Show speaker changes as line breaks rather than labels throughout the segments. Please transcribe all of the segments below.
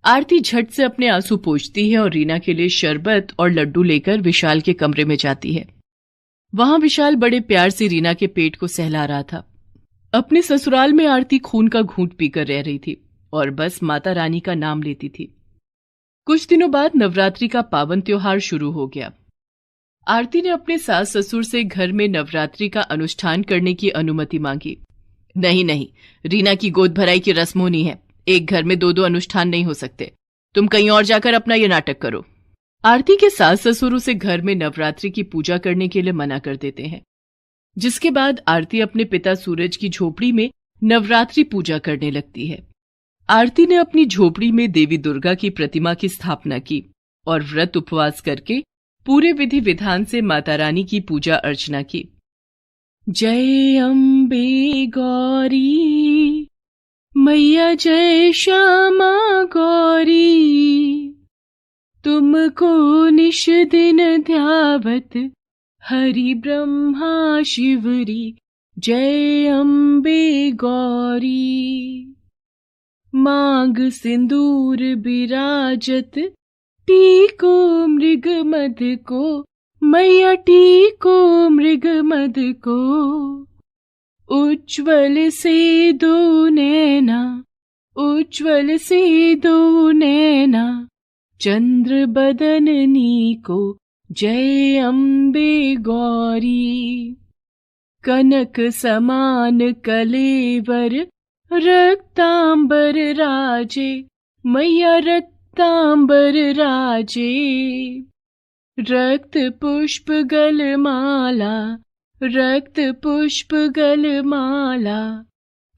आरती झट से अपने आंसू पोंछती है और रीना के लिए शरबत और लड्डू लेकर विशाल के कमरे में जाती है। वहां विशाल बड़े प्यार से रीना के पेट को सहला रहा था। अपने ससुराल में आरती खून का घूंट पीकर रह रही थी और बस माता रानी का नाम लेती थी। कुछ दिनों बाद नवरात्रि का पावन त्योहार शुरू हो गया। आरती ने अपने सास ससुर से घर में नवरात्रि का अनुष्ठान करने की अनुमति मांगी। नहीं नहीं, रीना की गोद भराई की रस्म होनी है। एक घर में दो दो अनुष्ठान नहीं हो सकते। तुम कहीं और जाकर अपना ये नाटक करो। आरती के सास ससुर उसे घर में नवरात्रि की पूजा करने के लिए मना कर देते हैं, जिसके बाद आरती अपने पिता सूरज की झोपड़ी में नवरात्रि पूजा करने लगती है। आरती ने अपनी झोपड़ी में देवी दुर्गा की प्रतिमा की स्थापना की और व्रत उपवास करके पूरे विधि विधान से माता रानी की पूजा अर्चना की। जय अम्बे गौरी मैया, जय श्यामा गौरी, तुमको निश दिन ध्यावत हरि ब्रह्मा शिवरी। जय अम्बे गौरी, मांग सिंदूर बिराजत, टीको मृग मद को मैया, टीको मृग मद को। उज्ज्वल से दो नैना, उज्ज्वल से दो नैना, चंद्र बदननी को। जय अम्बे गौरी, कनक समान कलेवर, रक्तांबर राजे मैया, रक्तांबर राजे। रक्त पुष्प गलमाला, रक्त पुष्प गलमाला,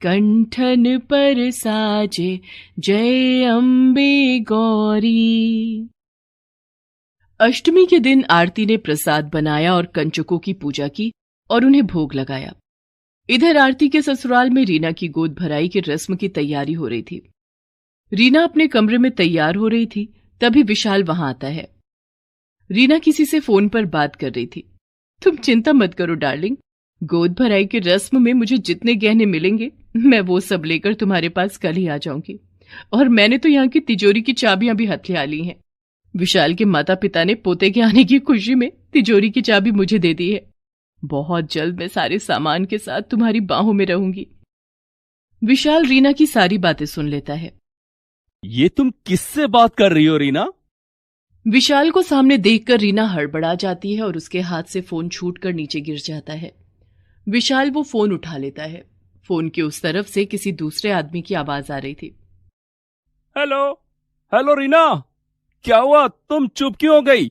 कंठन पर साजे। जय अम्बे गौरी। अष्टमी के दिन आरती ने प्रसाद बनाया और कंचकों की पूजा की और उन्हें भोग लगाया। इधर आरती के ससुराल में रीना की गोद भराई की रस्म की तैयारी हो रही थी। रीना अपने कमरे में तैयार हो रही थी, तभी विशाल वहां आता है। रीना किसी से फोन पर बात कर रही थी। तुम चिंता मत करो डार्लिंग, गोद भराई की रस्म में मुझे जितने गहने मिलेंगे मैं वो सब लेकर तुम्हारे पास कल ही आ जाऊंगी। और मैंने तो यहाँ की तिजोरी की चाबियां भी हथिया ली हैं। विशाल के माता पिता ने पोते के आने की खुशी में तिजोरी की चाबी मुझे दे दी है। बहुत जल्द मैं सारे सामान के साथ तुम्हारी बाहों में रहूंगी। विशाल रीना की सारी बातें सुन लेता है।
ये तुम किससे बात कर रही हो रीना?
विशाल को सामने देखकर रीना हड़बड़ा जाती है और उसके हाथ से फोन छूटकर नीचे गिर जाता है। विशाल वो फोन उठा लेता है। फोन के उस तरफ से किसी दूसरे आदमी की आवाज आ रही थी।
हेलो हेलो रीना, क्या हुआ? तुम चुप क्यों हो गई?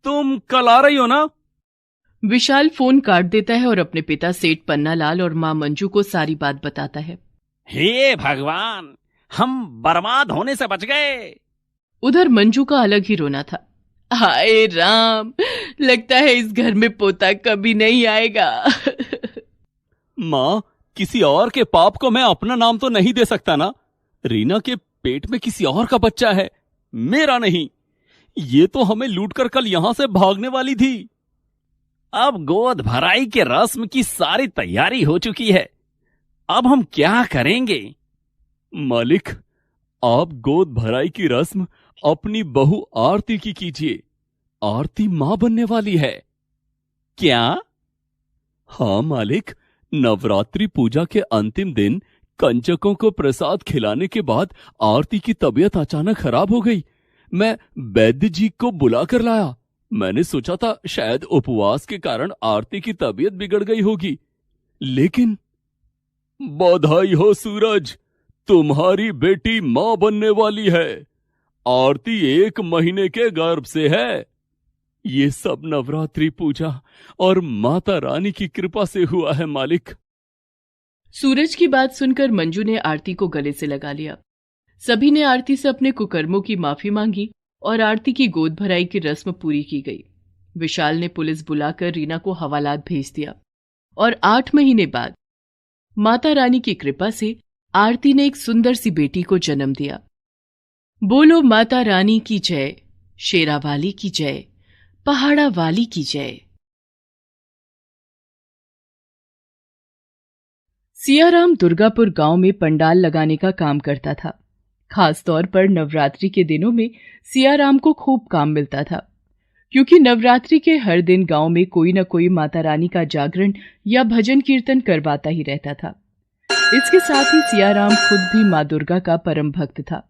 तुम कल आ रही हो ना?
विशाल फोन काट देता है और अपने पिता सेठ पन्नालाल और मां मंजू को सारी बात बताता है।
हे भगवान, हम बर्बाद होने से बच गए।
उधर मंजू का अलग ही रोना था। हाय राम, लगता है इस घर में पोता कभी नहीं आएगा।
माँ, किसी और के पाप को मैं अपना नाम तो नहीं दे सकता ना। रीना के पेट में किसी और का बच्चा है, मेरा नहीं। ये तो हमें लूटकर कल यहां से भागने वाली थी।
अब गोद भराई के रस्म की सारी तैयारी हो चुकी है। अब हम क्या करेंगे?
मालिक, आप गोद भराई की रस्म अपनी बहू आरती की कीजिए। आरती मां बनने वाली है।
क्या?
हाँ मालिक, नवरात्रि पूजा के अंतिम दिन कंचकों को प्रसाद खिलाने के बाद आरती की तबीयत अचानक खराब हो गई। मैं वैद्य जी को बुला कर लाया। मैंने सोचा था शायद उपवास के कारण आरती की तबीयत बिगड़ गई होगी, लेकिन बधाई हो सूरज, तुम्हारी बेटी मां बनने वाली है। आरती 1 महीने के गर्भ से है। ये सब नवरात्रि पूजा और माता रानी की कृपा से हुआ है मालिक।
सूरज की बात सुनकर मंजू ने आरती को गले से लगा लिया। सभी ने आरती से अपने कुकर्मों की माफी मांगी और आरती की गोद भराई की रस्म पूरी की गई। विशाल ने पुलिस बुलाकर रीना को हवालात भेज दिया और 8 महीने बाद माता रानी की कृपा से आरती ने एक सुंदर सी बेटी को जन्म दिया। बोलो माता रानी की जय, शेरा वाली की जय, पहाड़ा वाली की जय। सियाराम दुर्गापुर गांव में पंडाल लगाने का काम करता था। खास तौर पर नवरात्रि के दिनों में सियाराम को खूब काम मिलता था, क्योंकि नवरात्रि के हर दिन गांव में कोई न कोई माता रानी का जागरण या भजन कीर्तन करवाता ही रहता था। इसके साथ ही सियाराम खुद भी माँ दुर्गा का परम भक्त था।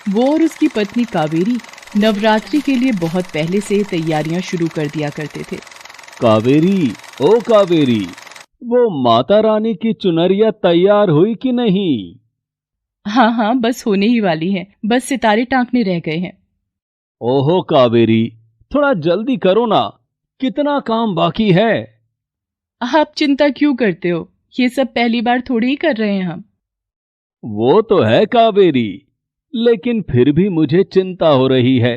वो और उसकी पत्नी कावेरी नवरात्रि के लिए बहुत पहले से तैयारियां शुरू कर दिया करते थे।
कावेरी, ओ कावेरी, वो माता रानी की चुनरिया तैयार हुई कि नहीं?
हाँ हाँ, बस होने ही वाली है, बस सितारे टांकने रह गए हैं।
ओहो कावेरी, थोड़ा जल्दी करो ना, कितना काम बाकी है।
आप चिंता क्यों करते हो? ये सब पहली बार थोड़ी ही कर रहे हैं हम।
वो तो है कावेरी, लेकिन फिर भी मुझे चिंता हो रही है।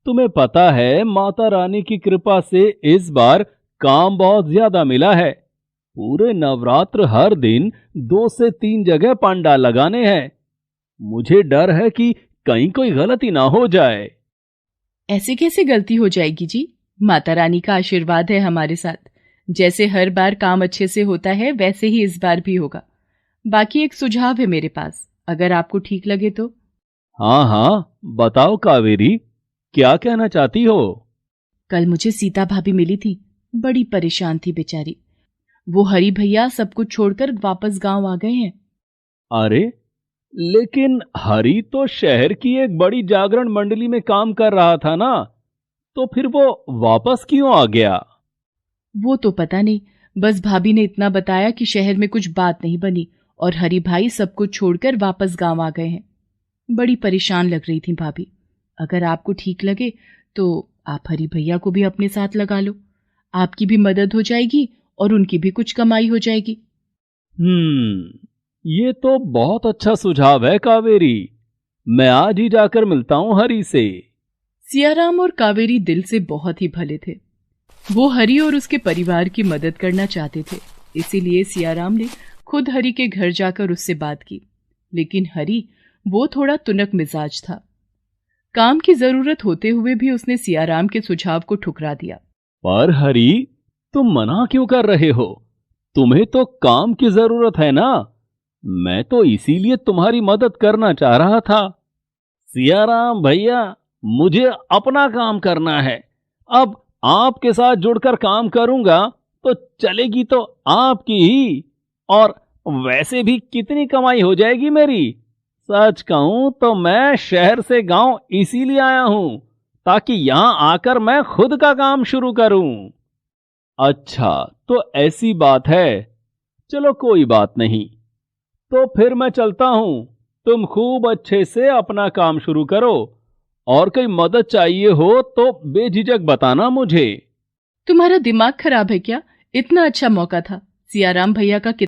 तुम्हें पता है, माता रानी की कृपा से इस बार काम बहुत ज्यादा मिला है। पूरे नवरात्र हर दिन 2 से 3 जगह पंडाल लगाने हैं। मुझे डर है कि कहीं कोई गलती ना हो जाए।
ऐसे कैसे गलती हो जाएगी जी? माता रानी का आशीर्वाद है हमारे साथ। जैसे हर बार काम अच्छे से होता है, वैसे ही इस बार भी होगा। बाकी एक सुझाव है मेरे पास, अगर आपको ठीक लगे तो।
हाँ हाँ, बताओ कावेरी, क्या कहना चाहती हो?
कल मुझे सीता भाभी मिली थी, बड़ी परेशान थी बेचारी। वो हरी भैया सब कुछ छोड़कर वापस गांव आ गए हैं।
अरे, लेकिन हरी तो शहर की एक बड़ी जागरण मंडली में काम कर रहा था ना, तो फिर वो वापस क्यों आ गया?
वो तो पता नहीं, बस भाभी ने इतना बताया कि शहर में कुछ बात नहीं बनी और हरी भाई सब कुछ छोड़कर वापस गांव आ गए हैं। बड़ी परेशान लग रही थी भाभी। अगर आपको ठीक लगे तो आप हरी भैया को भी अपने साथ लगा लो। आपकी भी मदद हो जाएगी और उनकी भी कुछ कमाई हो जाएगी।
ये तो बहुत अच्छा सुझाव है कावेरी। मैं आज ही जाकर मिलता हूँ हरी से।
सियाराम और कावेरी दिल से बहुत ही भले थे। वो हरी और उसके परिवार की मदद करना चाहते थे। इसीलिए सियाराम ने खुद हरी के घर जाकर उससे बात की। लेकिन हरी वो थोड़ा तुनक मिजाज था। काम की जरूरत होते हुए भी उसने सियाराम के सुझाव को ठुकरा दिया।
पर हरी, तुम मना क्यों कर रहे हो? तुम्हें तो काम की जरूरत है ना। मैं तो इसीलिए तुम्हारी मदद करना चाह रहा था।
सियाराम भैया, मुझे अपना काम करना है। अब आपके साथ जुड़कर काम करूंगा तो चलेगी तो आपकी ही, और वैसे भी कितनी कमाई हो जाएगी मेरी। सच कहूं तो मैं शहर से गांव इसीलिए आया हूं, ताकि यहां आकर मैं खुद का काम शुरू करूं।
अच्छा, तो ऐसी बात है। चलो कोई बात नहीं, तो फिर मैं चलता हूं। तुम खूब अच्छे से अपना काम शुरू करो, और कोई मदद चाहिए हो तो बेझिझक बताना मुझे।
तुम्हारा दिमाग खराब है क्या? इतना अच्छा मौका था। सियाराम भैया का